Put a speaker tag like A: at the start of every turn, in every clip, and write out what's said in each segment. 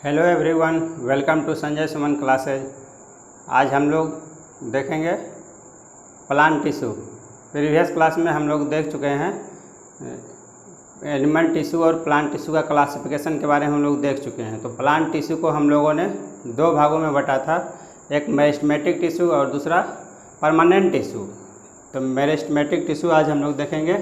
A: Hello everyone, welcome to Sanjay Suman classes. आज हम लोग देखेंगे प्लांट टिश्यू। प्रीवियस क्लास में हम लोग देख चुके हैं एनिमल टिश्यू और प्लांट टिश्यू का क्लासिफिकेशन के बारे में हम लोग देख चुके हैं। तो प्लांट टिश्यू को हम लोगों ने दो भागों में बांटा था, एक मेरिस्टेमेटिक टिश्यू और दूसरा परमानेंट टिश्यू। तो मेरिस्टेमेटिक टिश्यू आज हम लोग देखेंगे।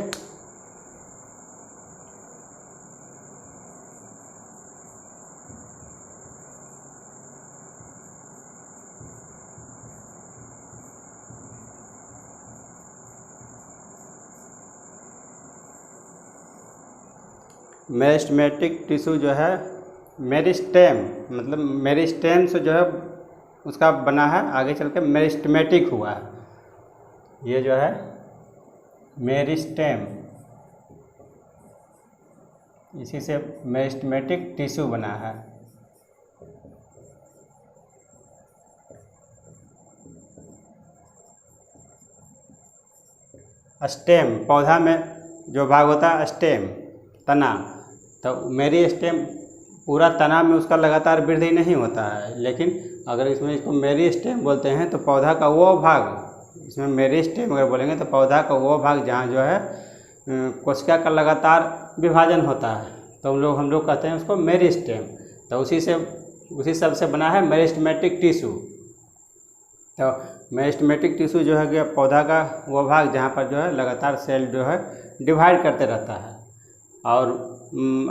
A: मेरिस्टेमेटिक टिश्यू जो है मेरिस्टेम, मतलब मेरिस्टेम से जो है उसका बना है, आगे चल के मेरिस्टेमेटिक हुआ है। ये जो है मेरिस्टेम, इसी से मेरिस्टेमेटिक टिश्यू बना है। स्टेम, पौधा में जो भाग होता है स्टेम, तना, तो मेरिस्टेम पूरा तना में उसका लगातार वृद्धि नहीं होता है, लेकिन अगर इसमें इसको मेरिस्टेम बोलते हैं तो पौधा का वो भाग, इसमें मेरिस्टेम अगर बोलेंगे तो पौधा का वो भाग जहाँ जो है कोशिका का लगातार विभाजन होता है, तो हम लोग कहते हैं उसको मेरिस्टेम। तो उसी सब से बना है मेरिस्टेमेटिक टिश्यू। तो मेरिस्टेमेटिक टिश्यू जो है कि पौधा का वो भाग जहाँ पर जो है लगातार सेल जो है डिवाइड करते रहता है। और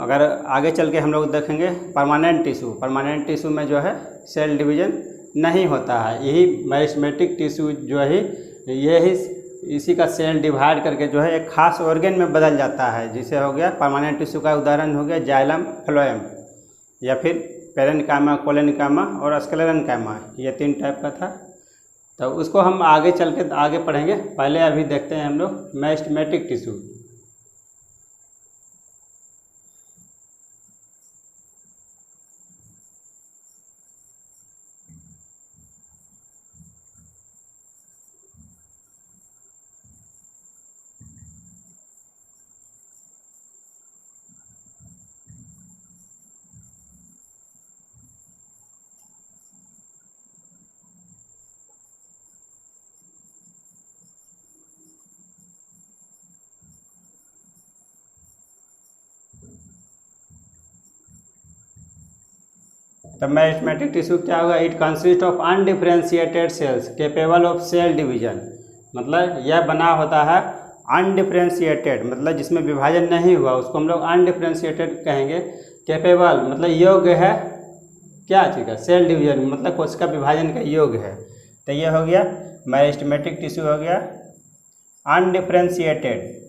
A: अगर आगे चल के हम लोग देखेंगे परमानेंट टिश्यू में जो है सेल डिवीजन नहीं होता है। यही मेरिस्टेमेटिक टिश्यू जो है इसी का सेल डिवाइड करके जो है एक खास ऑर्गन में बदल जाता है, जिसे हो गया परमानेंट टिश्यू का उदाहरण हो गया जाइलम, फ्लोएम, या फिर पेरेन्काइमा, कोलेन्काइमा और स्क्लेरेन्काइमा। ये 3 टाइप का था। तो उसको हम आगे चल के आगे पढ़ेंगे। पहले अभी देखते हैं हम लोग मेरिस्टेमेटिक टिश्यू। तो मेरिस्टेमेटिक टिश्यू क्या होगा? It consist of undifferentiated cells capable of cell division. मतलब यह बना होता है अनडिफरेंशिएटेड, मतलब जिसमें विभाजन नहीं हुआ उसको हम लोग अनडिफरेंशिएटेड कहेंगे। कैपेबल मतलब योग्य है क्या चीज़ का? सेल डिवीजन, मतलब कोशिका विभाजन का योग्य है। तो ये हो गया मेरिस्टेमेटिक टिश्यू, हो गया अनडिफरेंशिएटेड।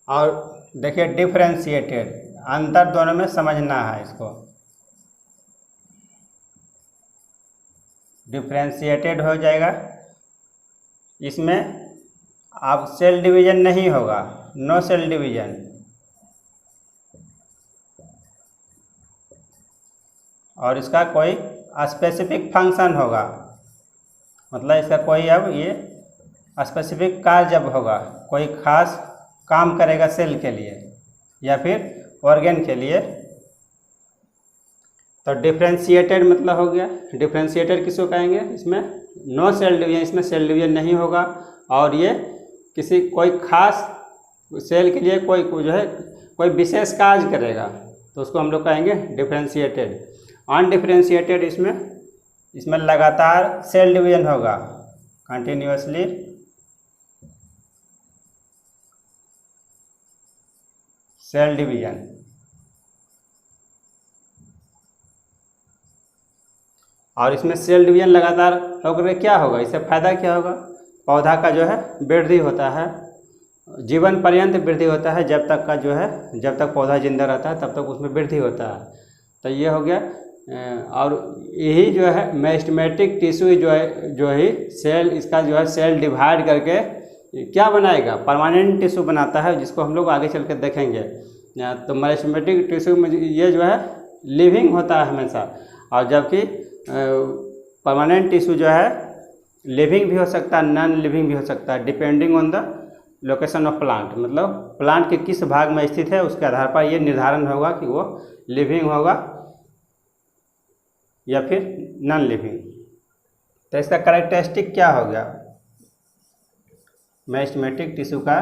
A: और देखिए डिफरेंशिएटेड, अंतर दोनों में समझना है इसको। डिफरेंशिएटेड हो जाएगा, इसमें अब सेल डिवीजन नहीं होगा, नो सेल डिवीजन। और इसका कोई स्पेसिफिक फंक्शन होगा, मतलब इसका कोई अब ये स्पेसिफिक कार्य जब होगा, कोई खास काम करेगा सेल के लिए या फिर ऑर्गन के लिए। तो डिफरेंशिएटेड मतलब हो गया, डिफरेंशिएटेड किसको कहेंगे? इसमें नो सेल डिवीजन, इसमें सेल डिवीजन नहीं होगा और ये कोई खास सेल के लिए कोई जो है कोई विशेष कार्य करेगा, तो उसको हम लोग कहेंगे डिफरेंशिएटेड। अनडिफरेंशिएटेड, इसमें लगातार सेल डिवीजन होगा, कंटिन्यूअसली सेल डिवीजन। और इसमें सेल डिवीजन लगातार होकर क्या होगा? इससे फायदा क्या होगा? पौधा का जो है वृद्धि होता है, जीवन पर्यंत वृद्धि होता है, जब तक पौधा जिंदा रहता है तब तक उसमें वृद्धि होता है। तो ये हो गया। और यही जो है मेरिस्टेमेटिक टिश्यू जो है सेल, इसका जो है सेल डिवाइड करके क्या बनाएगा? परमानेंट टिश्यू बनाता है, जिसको हम लोग आगे चल के देखेंगे। तो मेरिस्टेमेटिक टिश्यू में ये जो है लिविंग होता है हमेशा, और जबकि परमानेंट टिश्यू जो है लिविंग भी हो सकता है, नॉन लिविंग भी हो सकता है, depending on the location of plant. मतलब प्लांट के किस भाग में स्थित है उसके आधार पर यह निर्धारण होगा कि वो लिविंग होगा या फिर नॉन लिविंग। तो इसका कैरेक्टरिस्टिक क्या हो गया, मेरिस्टेमेटिक टिश्यू का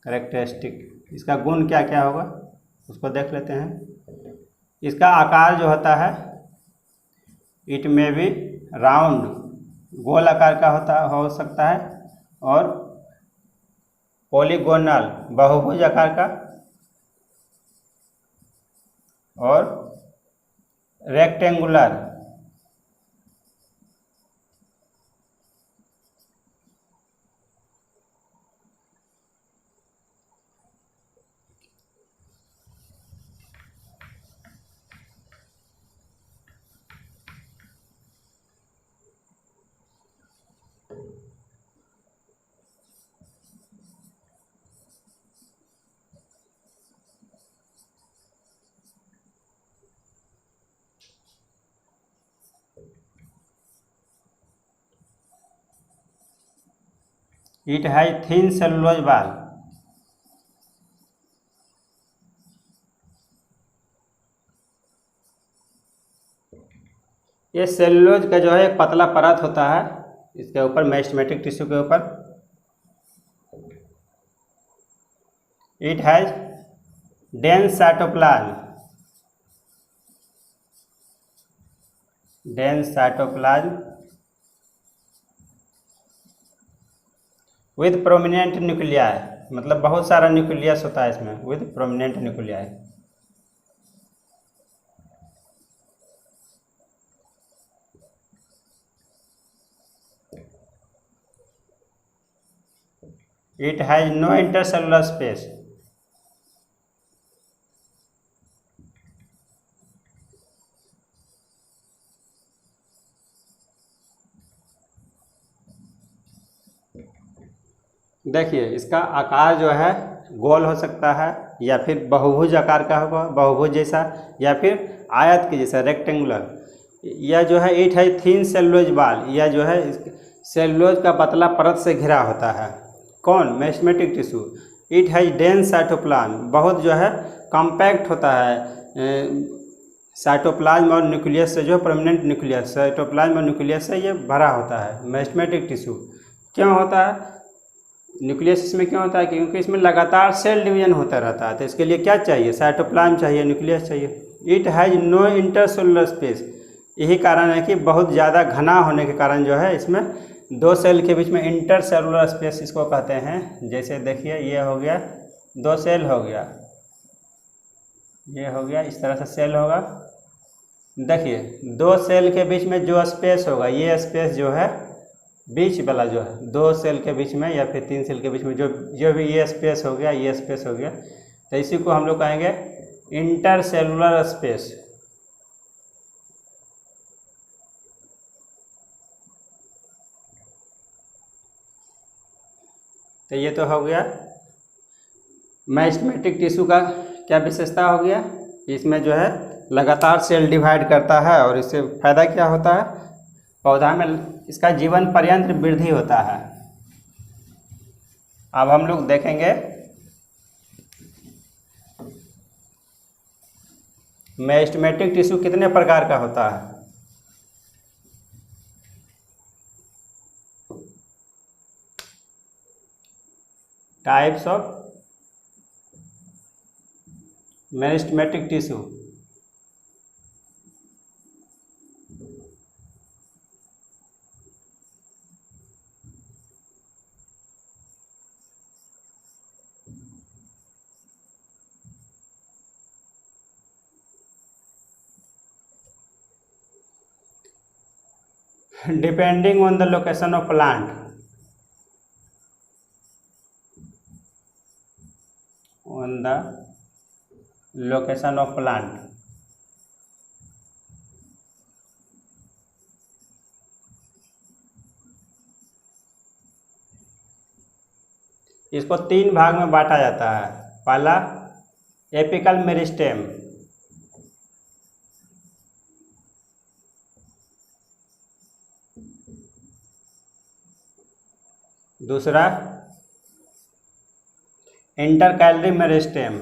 A: कैरेक्टरिस्टिक, इसका गुण क्या क्या होगा उसको देख लेते हैं। इसका आकार जो होता है, इट में भी राउंड, गोल आकार का हो सकता है, और पॉलीगोनल, बहुभुज आकार का, और rectangular. It has thin cellulose wall, ये सेलुलोज का जो है एक पतला परत होता है इसके ऊपर, मेरिस्टेमेटिक टिश्यू के ऊपर। It has dense cytoplasm, dense cytoplasm with prominent nuclei, मतलब बहुत सारा न्यूक्लियस होता है इसमें, with prominent nuclei. It has no intercellular space, देखिए इसका आकार जो है गोल हो सकता है, या फिर बहुभुज आकार का होगा, बहुभुज जैसा, या फिर आयत के जैसा, रेक्टेंगुलर। यह जो है इट है थिन सेलुलोज बाल, यह जो है सेलुलोज का पतला परत से घिरा होता है। कौन, meristematic tissue. It has dense cytoplasm, बहुत जो है कॉम्पैक्ट होता है साइटोप्लाज्म और न्यूक्लियस से, जो प्रोमिनेंट न्यूक्लियस, साइटोप्लाज्म और न्यूक्लियस से ये भरा होता है मेरिस्टेमेटिक टिश्यू। क्यों होता है न्यूक्लियस इसमें, क्यों होता है, क्योंकि इसमें लगातार सेल डिवीजन होता रहता है। तो इसके लिए क्या चाहिए, साइटोप्लाज्म चाहिए, न्यूक्लियस चाहिए। It has no intercellular space, यही कारण है कि बहुत ज़्यादा घना होने के कारण जो है इसमें दो सेल के बीच में इंटरसेलुलर स्पेस इसको कहते हैं। जैसे देखिए ये हो गया, दो सेल हो गया, ये हो गया, इस तरह से सेल होगा। देखिए दो सेल के बीच में जो स्पेस होगा, ये स्पेस जो है बीच वाला जो है, दो सेल के बीच में या फिर तीन सेल के बीच में जो भी ये स्पेस हो गया, ये स्पेस हो गया, तो इसी को हम लोग कहेंगे इंटरसेलुलर स्पेस। तो ये तो हो गया मेरिस्टेमेटिक टिश्यू का क्या विशेषता हो गया, इसमें जो है लगातार सेल डिवाइड करता है, और इससे फायदा क्या होता है, पौधा में इसका जीवन पर्यंत वृद्धि होता है। अब हम लोग देखेंगे मेरिस्टेमेटिक टिश्यू कितने प्रकार का होता है। Types of meristematic tissue. Depending on the location of plant, on the location of plant. इसको तीन भाग में बांटा जाता है। पहला एपिकल मेरिस्टेम, दूसरा इंटरकैलरी मेरिस्टेम,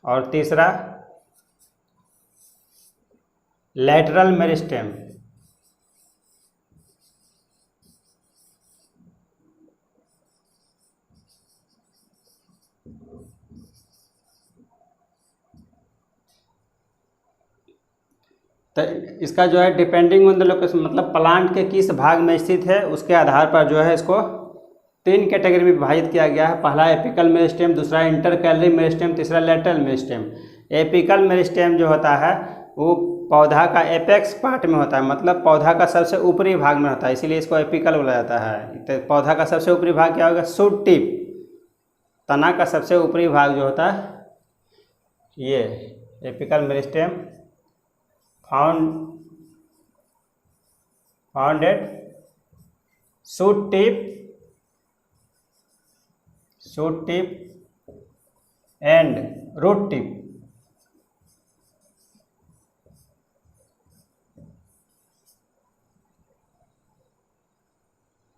A: और तीसरा लैटरल मेरिस्टेम। तो इसका जो है डिपेंडिंग ऑन द लोकेशन, मतलब प्लांट के किस भाग में स्थित है उसके आधार पर जो है इसको 3 कैटेगरी में विभाजित किया गया है। पहला एपिकल मेरिस्टेम, दूसरा इंटरकैलरी मेरिस्टेम, तीसरा लैटरल मेरिस्टेम। एपिकल मेरिस्टेम जो होता है वो पौधा का एपेक्स पार्ट में होता है, मतलब पौधा का सबसे ऊपरी भाग में होता है, इसीलिए इसको एपिकल बोला जाता है। तो पौधा का सबसे ऊपरी भाग क्या होगा? Shoot tip. तना का सबसे ऊपरी भाग जो होता है ये apical meristem found at shoot tip and root tip.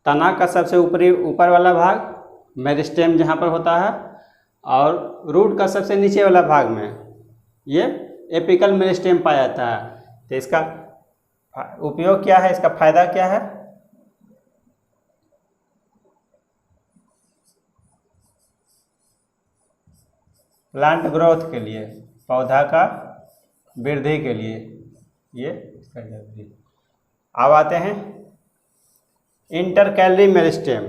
A: तना का सबसे ऊपर वाला भाग मेरिस्टेम जहाँ पर होता है, और रूट का सबसे नीचे वाला भाग में ये एपिकल मेरिस्टेम पाया जाता है। तो इसका उपयोग क्या है, इसका फायदा क्या है? प्लांट ग्रोथ के लिए, पौधा का वृद्धि के लिए ये इसका जरूरी। अब आते हैं इंटरकैलरी मेरिस्टेम।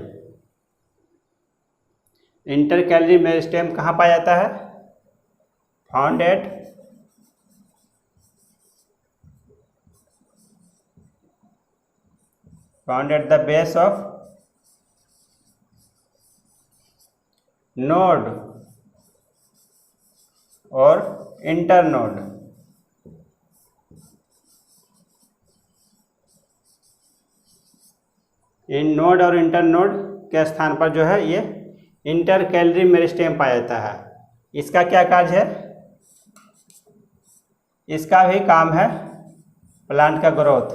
A: इंटरकैलरी मेरिस्टेम कहाँ पाया जाता है? Found at the base of node और इंटरनोड। इन नोड और इंटरनोड के स्थान पर जो है ये इंटरकैलरी मेरिस्टेम पाया जाता है। इसका क्या कार्य है? इसका भी काम है प्लांट का ग्रोथ।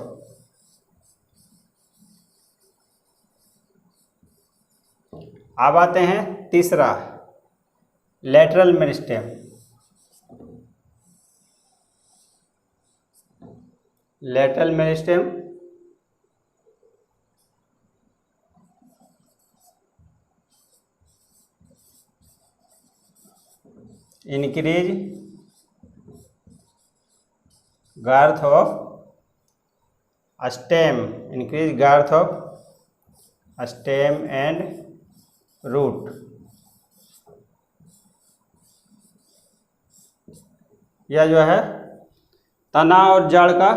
A: अब आते हैं तीसरा lateral meristem. Lateral meristem increase girth of stem and root. यह जो है तना और जड़ का,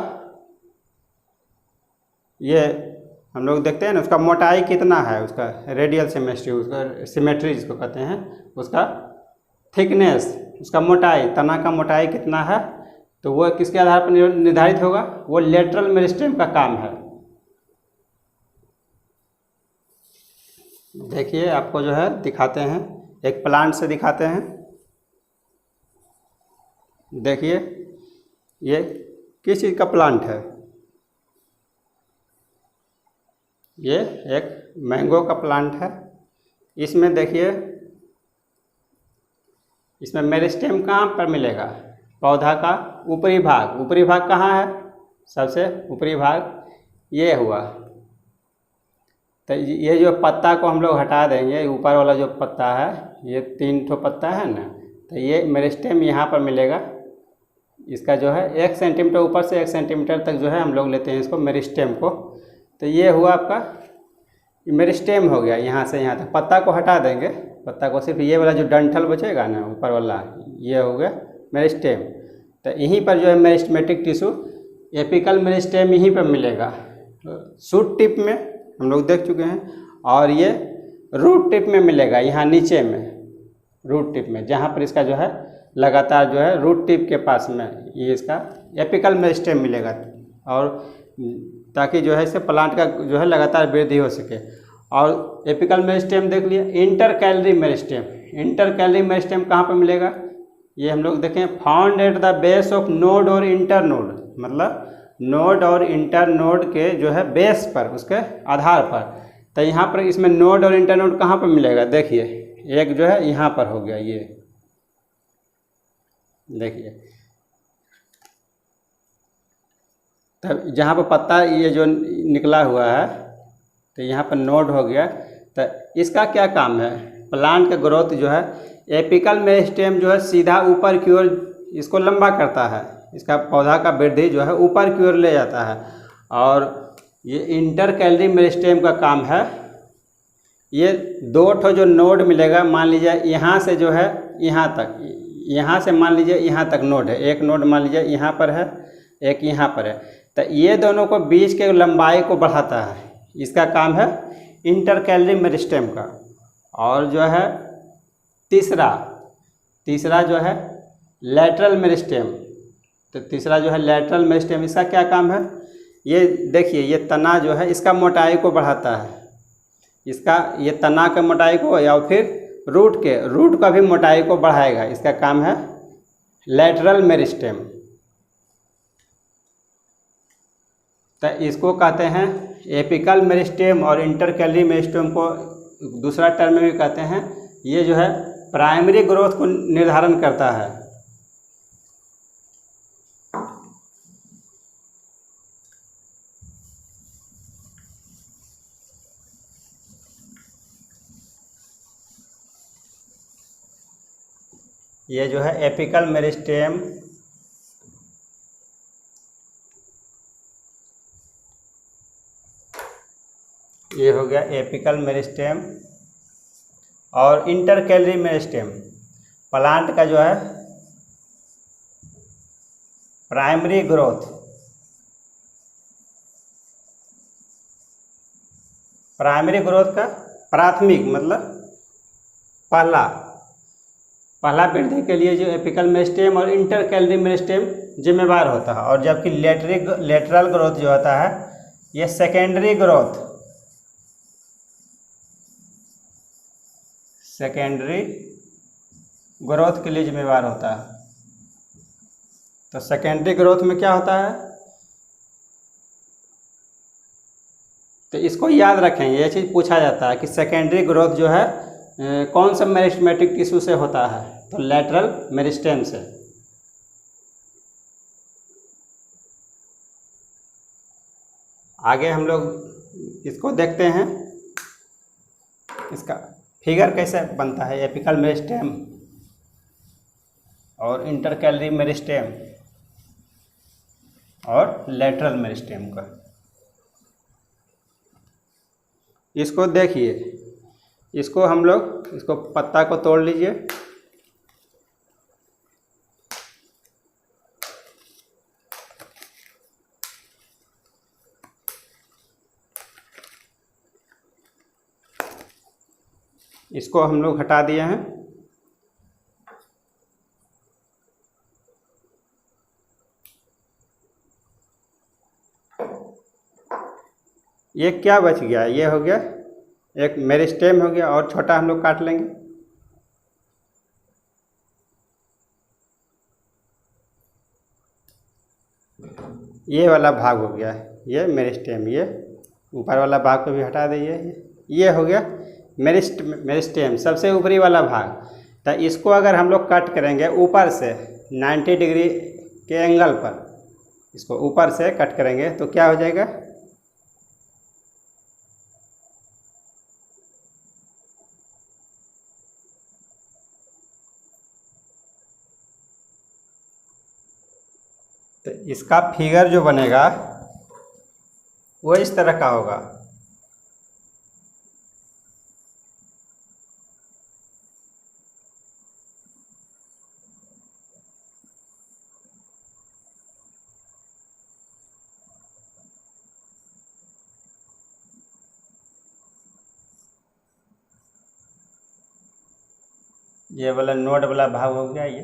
A: ये हम लोग देखते हैं ना, उसका मोटाई कितना है, उसका रेडियल सिमेट्री, उसका सिमेट्री जिसको कहते हैं, उसका थिकनेस, उसका मोटाई, तना का मोटाई कितना है, तो वो किसके आधार पर निर्धारित होगा? वो लैटरल मेरिस्टेम का काम है। देखिए आपको जो है दिखाते हैं, एक प्लांट से दिखाते हैं। देखिए ये किस चीज़ का प्लांट है? ये एक मैंगो का प्लांट है। इसमें देखिए, इसमें मेरिस्टेम कहाँ पर मिलेगा? पौधा का ऊपरी भाग कहाँ है? सबसे ऊपरी भाग ये हुआ। तो ये जो पत्ता को हम लोग हटा देंगे, ऊपर वाला जो पत्ता है, ये 3 ठो पत्ता है ना, तो ये मेरिस्टेम यहाँ पर मिलेगा। इसका जो है 1 सेंटीमीटर ऊपर से 1 सेंटीमीटर तक जो है हम लोग लेते हैं इसको मेरिस्टेम को। तो ये हुआ आपका मेरिस्टेम हो गया। यहाँ से यहाँ तक पत्ता को हटा देंगे, पत्ता को सिर्फ ये वाला जो डंठल बचेगा ना ऊपर वाला, ये हो गया मेरिस्टेम। तो यहीं पर जो है मेरिस्टेमेटिक टिश्यू, एपिकल मेरिस्टेम यहीं पर मिलेगा। शूट टिप में हम लोग देख चुके हैं, और ये रूट टिप में मिलेगा, यहाँ नीचे में रूट टिप में, जहाँ पर इसका जो है लगातार जो है रूट टिप के पास में ये इसका एपिकल मेरिस्टेम मिलेगा, और ताकि जो है इससे प्लांट का जो है लगातार वृद्धि हो सके। और एपिकल मेरिस्टेम देख लिया। Intercalary meristem, inter calorie meristem कहाँ पर मिलेगा, ये हम लोग देखें, found at the base of node और इंटर नोड, मतलब नोड और इंटर नोड के जो है बेस पर, उसके आधार पर। तो यहाँ पर इसमें नोड और इंटर नोड कहाँ पर मिलेगा, देखिए एक जो है यहाँ पर हो गया, ये देखिए, तब जहाँ पर पत्ता ये जो निकला हुआ है तो यहाँ पर नोड हो गया। तो इसका क्या काम है, प्लांट का ग्रोथ जो है, एपिकल मेरिस्टेम जो है सीधा ऊपर की ओर इसको लंबा करता है, इसका पौधा का वृद्धि जो है ऊपर की ओर ले जाता है। और ये इंटर कैलोरी मेरिस्टेम का काम है, ये दो ठो जो नोड मिलेगा, मान लीजिए यहाँ से जो है यहाँ तक, यहाँ से मान लीजिए यहाँ तक नोड है, एक नोड मान लीजिए यहाँ पर है, एक यहाँ पर है, तो ये दोनों को बीच के लंबाई को बढ़ाता है, इसका काम है इंटर कैलोरी मेरिस्टेम का। और जो है तीसरा जो है लैटरल मेरिस्टेम, तो तीसरा जो है लैटरल मेरिस्टेम, इसका क्या काम है, ये देखिए ये तना जो है इसका मोटाई को बढ़ाता है, इसका ये तना के मोटाई को, या फिर रूट का भी मोटाई को बढ़ाएगा, इसका काम है लैटरल मेरिस्टेम। तो इसको कहते हैं एपिकल मेरिस्टेम, और इंटर कैलोरी मेरिस्टेम को दूसरा टर्म में भी कहते हैं, ये जो है प्राइमरी ग्रोथ को निर्धारण करता है। ये जो है एपिकल मेरिस्टेम, ये हो गया एपिकल मेरिस्टेम। और इंटर कैलोरी मेरिस्टेम प्लांट का जो है प्राइमरी ग्रोथ, का प्राथमिक मतलब पहला वृद्धि के लिए जो एपिकल मेरिस्टेम और इंटर कैलोरी मेरिस्टेम जिम्मेवार होता है। और जबकि लेटरल ग्रोथ जो होता है, ये सेकेंडरी ग्रोथ के लिए जिम्मेवार होता है। तो सेकेंडरी ग्रोथ में क्या होता है, तो इसको याद रखेंगे, ये चीज़ पूछा जाता है कि सेकेंडरी ग्रोथ जो है कौन सा मेरिस्टेमेटिक टिश्यू से होता है, तो लैटरल मेरिस्टेम से। आगे हम लोग इसको देखते हैं, इसका फिगर कैसे बनता है एपिकल मेरिस्टेम और इंटर कैलोरी मेरिस्टेम और लैटरल मेरिस्टेम का। इसको देखिए, इसको हम लोग इसको पत्ता को तोड़ लीजिए, इसको हम लोग हटा दिए हैं। ये क्या बच गया, ये हो गया एक मेरिस्टेम हो गया, और छोटा हम लोग काट लेंगे। ये वाला भाग हो गया, ये मेरिस्टेम, ये ऊपर वाला भाग को भी हटा दीजिए। ये हो गया मेरिस्टेम, सबसे ऊपरी वाला भाग। तो इसको अगर हम लोग कट करेंगे ऊपर से 90 डिग्री के एंगल पर, इसको ऊपर से कट करेंगे तो क्या हो जाएगा, तो इसका फिगर जो बनेगा वो इस तरह का होगा। ये वाला नोड वाला भाग हो गया ये।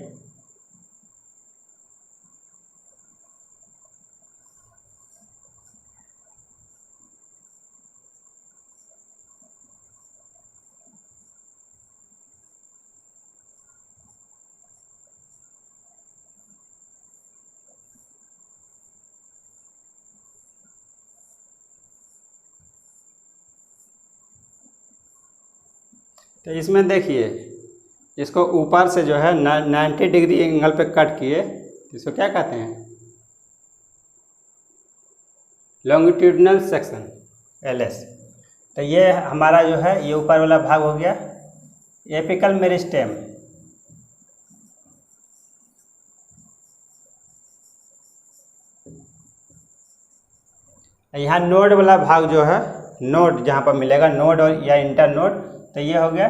A: तो इसमें देखिए, इसको ऊपर से जो है 90 डिग्री एंगल पे कट किए, इसको क्या कहते हैं, लॉन्गिट्यूडिनल सेक्शन, LS। तो ये हमारा जो है ये ऊपर वाला भाग हो गया एपिकल मेरिस्टेम। यहाँ नोड वाला भाग जो है, नोड जहाँ पर मिलेगा, नोड और या इंटर नोड, तो ये हो गया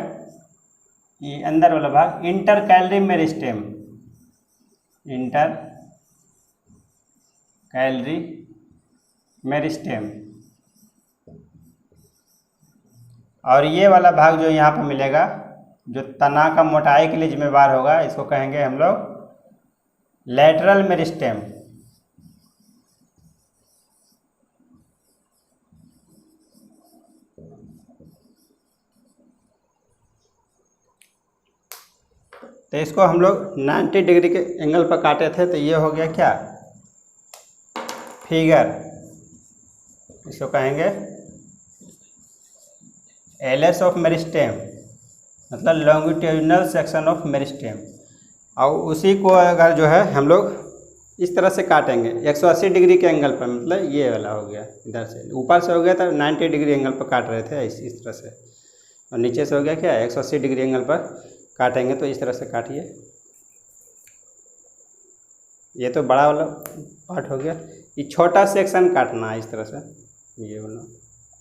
A: ये अंदर वाला भाग inter calorie meristem, inter calorie meristem. और ये वाला भाग जो यहाँ पर मिलेगा, जो तना का मोटाई के लिए जिम्मेवार होगा, इसको कहेंगे हम लोग लैटरल मेरिस्टेम। तो इसको हम लोग 90 डिग्री के एंगल पर काटे थे, तो ये हो गया क्या, फिगर, इसको कहेंगे LS ऑफ मेरिस्टेम, मतलब लॉन्गिट्यूडिनल सेक्शन ऑफ मेरिस्टेम। और उसी को अगर जो है हम लोग इस तरह से काटेंगे 180 डिग्री के एंगल पर, मतलब ये वाला हो गया, इधर से ऊपर से हो गया था 90 डिग्री एंगल पर काट रहे थे इस तरह से, और नीचे से हो गया क्या 180 डिग्री एंगल पर काटेंगे, तो इस तरह से काटिए। ये तो बड़ा वाला पार्ट हो गया, ये छोटा सेक्शन काटना है इस तरह से, ये वाला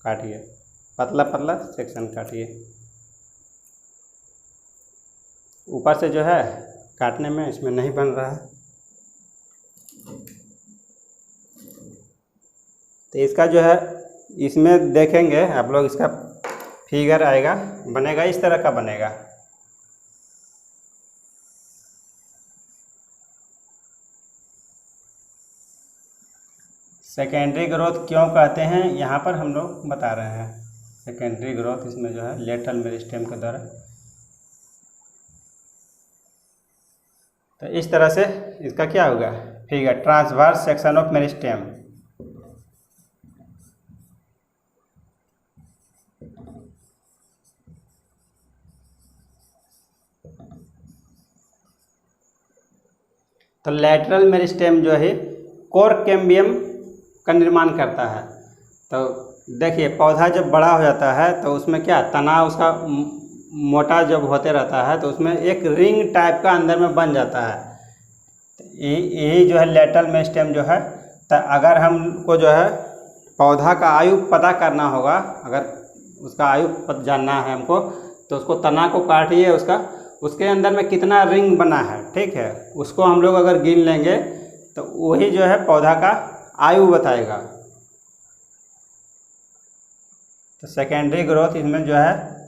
A: काटिए, पतला पतला सेक्शन काटिए। ऊपर से जो है काटने में इसमें नहीं बन रहा है, तो इसका जो है इसमें देखेंगे आप लोग, इसका फिगर आएगा, बनेगा इस तरह का बनेगा। सेकेंडरी ग्रोथ क्यों कहते हैं, यहाँ पर हम लोग बता रहे हैं। सेकेंडरी ग्रोथ इसमें जो है लेटरल मेरिस्टेम के द्वारा, तो इस तरह से इसका क्या होगा figure, transverse section of meristem. तो लेटरल मेरिस्टेम जो है कोर कैम्बियम का निर्माण करता है। तो देखिए, पौधा जब बड़ा हो जाता है तो उसमें क्या, तना उसका मोटा जब होते रहता है, तो उसमें एक रिंग टाइप का अंदर में बन जाता है। यही जो है लेटरल मेरिस्टेम जो है, तो अगर हमको जो है पौधा का आयु पता करना होगा, अगर उसका आयु जानना है हमको, तो उसको तना को काटिए, उसके अंदर में कितना रिंग बना है, ठीक है, उसको हम लोग अगर गिन लेंगे तो वही जो है पौधा का आयु बताएगा। तो सेकेंडरी ग्रोथ इसमें जो है,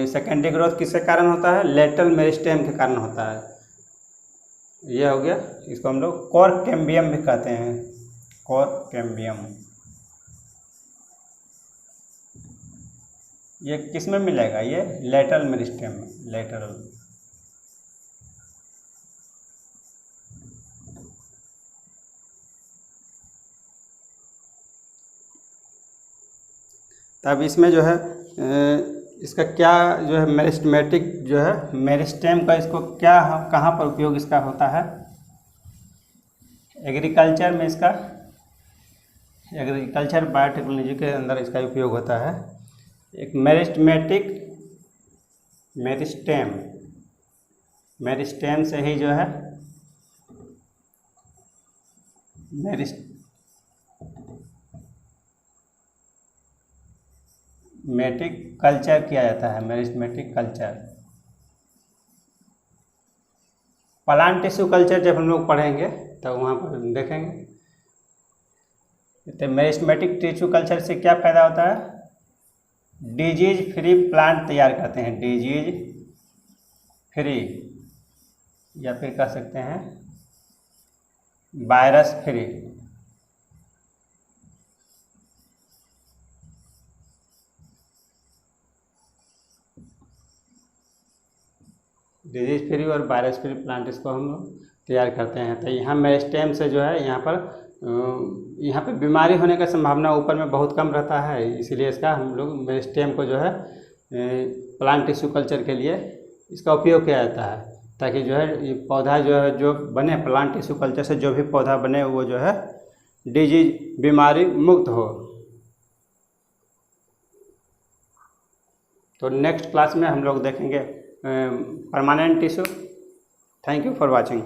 A: सेकेंडरी ग्रोथ किसके कारण होता है, लेटरल मेरिस्टेम के कारण होता है। ये हो गया, इसको हम लोग कोर कैम्बियम भी कहते हैं, कोर कैम्बियम। ये किस में मिलेगा, ये लेटरल मेरिस्टेम में, लेटरल। तब इसमें जो है इसका क्या जो है मेरिस्टेमेटिक जो है मेरिस्टेम का, इसको क्या कहाँ पर उपयोग इसका होता है, एग्रीकल्चर में, इसका एग्रीकल्चर बायोटेक्नोलॉजी के अंदर इसका उपयोग होता है। एक मेरिस्टेम से ही जो है मेरिस्टेमेटिक कल्चर किया जाता है, meristematic culture. Plant tissue culture जब हम लोग पढ़ेंगे तो वहाँ पर देखेंगे। तो मेरिस्टेमेटिक टिश्यू कल्चर से क्या फायदा होता है, डिजीज फ्री प्लांट तैयार करते हैं, डिजीज फ्री, या फिर कह सकते हैं वायरस फ्री। डिजीज फ्री और वायरस फ्री प्लांट इसको हम लोग तैयार करते हैं। तो यहाँ मेरिस्टेम से जो है यहाँ पे बीमारी होने का संभावना ऊपर में बहुत कम रहता है, इसीलिए इसका हम लोग मेरिस्टेम को जो है प्लांट टिश्यू कल्चर के लिए इसका उपयोग किया जाता है, ताकि जो है ये पौधा जो है जो बने प्लांट टिश्यू कल्चर से जो भी पौधा बने वो जो है डिजीज बीमारी मुक्त हो। तो नेक्स्ट क्लास में हम लोग देखेंगे permanent tissue. Thank you for watching.